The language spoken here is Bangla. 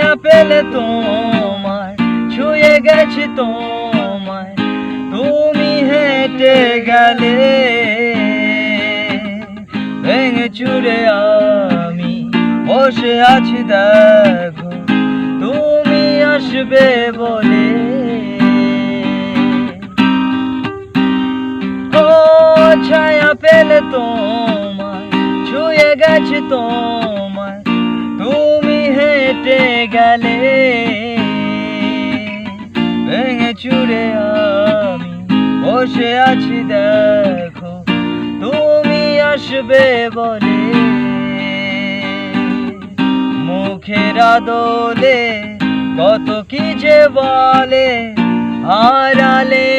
ছায়া পেলে তোমায়, ছুঁয়ে গেছি তোমায়, তুমি হেঁটে গেলে। ভেঙে চুরে আমি বসে আছি দেখো, তুমি আসবে বলে। ও ছায়া পেলে তোমায়, ছুঁয়ে গেছি তোমায়, তুমি হেঁটে গেলে। ভেঙে চুরে আমি বসে আছি দেখো, তুমি আসবে বলে। মুখের আদলে কত কি যে বলে, আড়ালে